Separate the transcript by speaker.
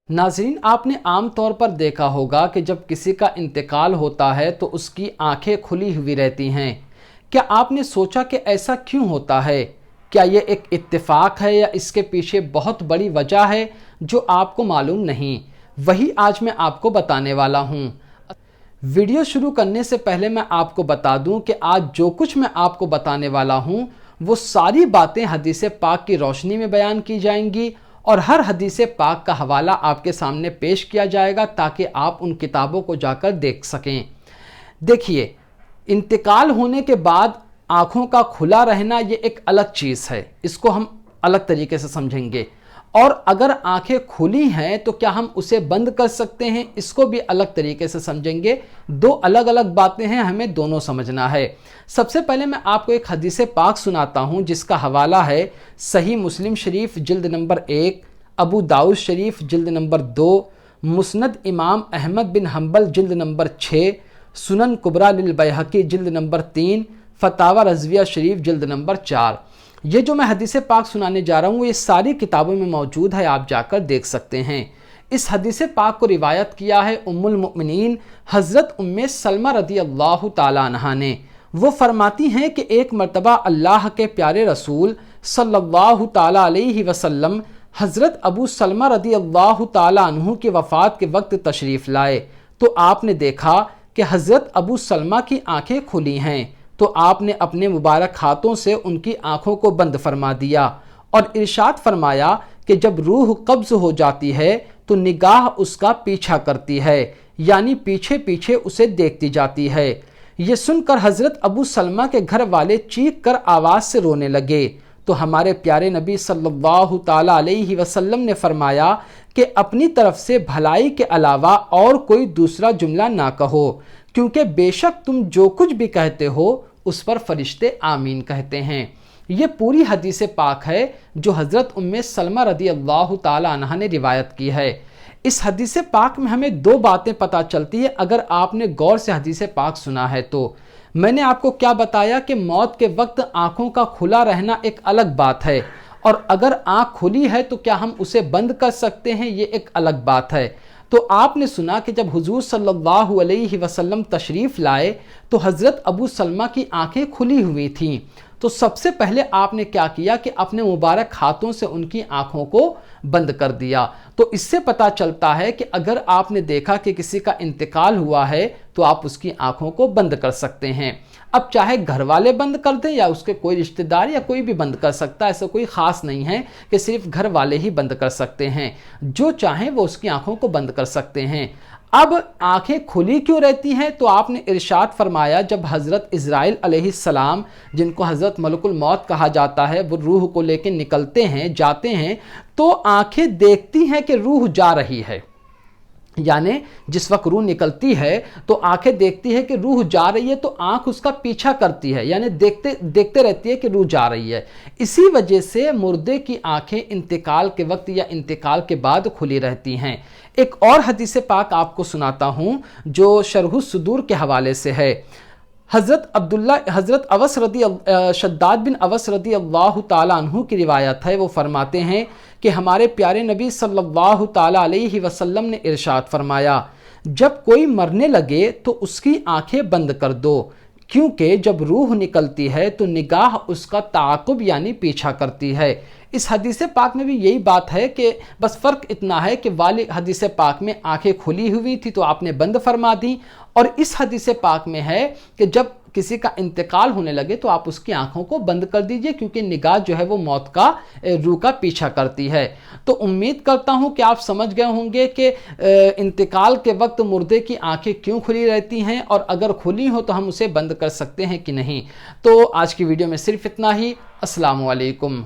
Speaker 1: नाज़रीन, आपने आम तौर पर देखा होगा कि जब किसी का इंतकाल होता है तो उसकी आंखें खुली हुई रहती हैं। क्या आपने सोचा कि ऐसा क्यों होता है? क्या ये एक इत्तेफाक है या इसके पीछे बहुत बड़ी वजह है जो आपको मालूम नहीं? वही आज मैं आपको बताने वाला हूँ। वीडियो शुरू करने से पहले मैं आपको बता दूं कि आज जो कुछ मैं आपको बताने वाला हूँ वो सारी बातें हदीस पाक की रोशनी में बयान की जाएंगी और हर हदीस पाक का हवाला आपके सामने पेश किया जाएगा ताकि आप उन किताबों को जाकर देख सकें। देखिए, इंतकाल होने के बाद आँखों का खुला रहना ये एक अलग चीज़ है, इसको हम अलग तरीके से समझेंगे। और अगर आंखें खुली हैं तो क्या हम उसे बंद कर सकते हैं, इसको भी अलग तरीके से समझेंगे। दो अलग अलग बातें हैं, हमें दोनों समझना है। सबसे पहले मैं आपको एक हदीस पाक सुनाता हूं जिसका हवाला है सही मुस्लिम शरीफ जिल्द नंबर 1, अबू दाऊद शरीफ जिल्द नंबर 2, मुस्नद इमाम अहमद बिन हम्बल जिल्द नंबर 6, सुनन कुबरा लिल बैहकी जिल्द नंबर 3, फतावा रज़विया शरीफ जिल्द नंबर 4। ये जो मैं हदीस पाक सुनाने जा रहा हूँ ये सारी किताबों में मौजूद है, आप जाकर देख सकते हैं। इस हदीस पाक को रिवायत किया है उम्मुल मुमिनीन हज़रत उम्मे सलमा रदी अल्लाह ताला अन्हा ने। वो फरमाती हैं कि एक मरतबा अल्लाह के प्यारे रसूल सल्लल्लाहु ताला अलैहि वसल्लम हज़रत अबू सलमा रदी अल्लाह ताला अन्हु की वफ़ात के वक्त तशरीफ़ लाए तो आपने देखा कि हज़रत अबू सलमा की आंखें खुली हैं, तो आपने अपने मुबारक हाथों से उनकी आंखों को बंद फरमा दिया और इरशाद फरमाया कि जब रूह कब्ज़ हो जाती है तो निगाह उसका पीछा करती है, यानी पीछे पीछे उसे देखती जाती है। ये सुनकर हज़रत अबू सलमा के घर वाले चीख कर आवाज़ से रोने लगे तो हमारे प्यारे नबी सल्लल्लाहु ताला अलैहि वसल्लम ने फरमाया कि अपनी तरफ से भलाई के अलावा और कोई दूसरा जुमला ना कहो, क्योंकि बेशक तुम जो कुछ भी कहते हो उस पर फरिश्ते आमीन कहते हैं। ये पूरी हदीस पाक है जो हज़रत उम्मे सलमा रदी अल्लाह ताला अन्हा ने रिवायत की है। इस हदीस पाक में हमें दो बातें पता चलती है अगर आपने गौर से हदीस पाक सुना है तो। मैंने आपको क्या बताया कि मौत के वक्त आँखों का खुला रहना एक अलग बात है और अगर आँख खुली है तो क्या हम उसे बंद कर सकते हैं, ये एक अलग बात है। तो आपने सुना कि जब हुजूर सल्लल्लाहु अलैहि वसल्लम तशरीफ़ लाए तो हज़रत अबू सलमा की आंखें खुली हुई थीं। तो सबसे पहले आपने क्या किया कि अपने मुबारक हाथों से उनकी आंखों को बंद कर दिया। तो इससे पता चलता है कि अगर आपने देखा कि किसी का इंतकाल हुआ है तो आप उसकी आंखों को बंद कर सकते हैं। अब चाहे घर वाले बंद कर दें या उसके कोई रिश्तेदार या कोई भी बंद कर सकता है, ऐसा कोई ख़ास नहीं है कि सिर्फ घर वाले ही बंद कर सकते हैं, जो चाहें वो उसकी आंखों को बंद कर सकते हैं। अब आंखें खुली क्यों रहती हैं? तो आपने इरशाद फरमाया जब हज़रत इज़राइल अलैहिस्सलाम, जिनको हज़रत मलकुल मौत कहा जाता है, वो रूह को लेकर निकलते हैं, जाते हैं, तो आंखें देखती हैं कि रूह जा रही है। यानी जिस वक्त रूह निकलती है तो आंखें देखती है कि रूह जा रही है तो आंख उसका पीछा करती है, यानी देखते देखते रहती है कि रूह जा रही है। इसी वजह से मुर्दे की आंखें इंतकाल के वक्त या इंतकाल के बाद खुली रहती हैं। एक और हदीस पाक आपको सुनाता हूँ जो शरहुस सुदूर के हवाले से है। हज़रत शद्दाद बिन अवस रदी अल्लाह ताला अन्हु की रिवायत है। वो फरमाते हैं कि हमारे प्यारे नबी सल्लल्लाहु ताला अलैहि वसल्लम ने इरशाद फरमाया जब कोई मरने लगे तो उसकी आंखें बंद कर दो, क्योंकि जब रूह निकलती है तो निगाह उसका ताक़ुब यानी पीछा करती है। इस हदीस पाक में भी यही बात है कि बस फ़र्क इतना है कि वाली हदीस पाक में आंखें खुली हुई थी तो आपने बंद फरमा दी, और इस हदीस पाक में है कि जब किसी का इंतकाल होने लगे तो आप उसकी आंखों को बंद कर दीजिए, क्योंकि निगाह जो है वो मौत का, रूह का पीछा करती है। तो उम्मीद करता हूँ कि आप समझ गए होंगे कि इंतकाल के वक्त मुर्दे की आंखें क्यों खुली रहती हैं और अगर खुली हो तो हम उसे बंद कर सकते हैं कि नहीं। तो आज की वीडियो में सिर्फ इतना ही। अस्सलामु अलैकुम।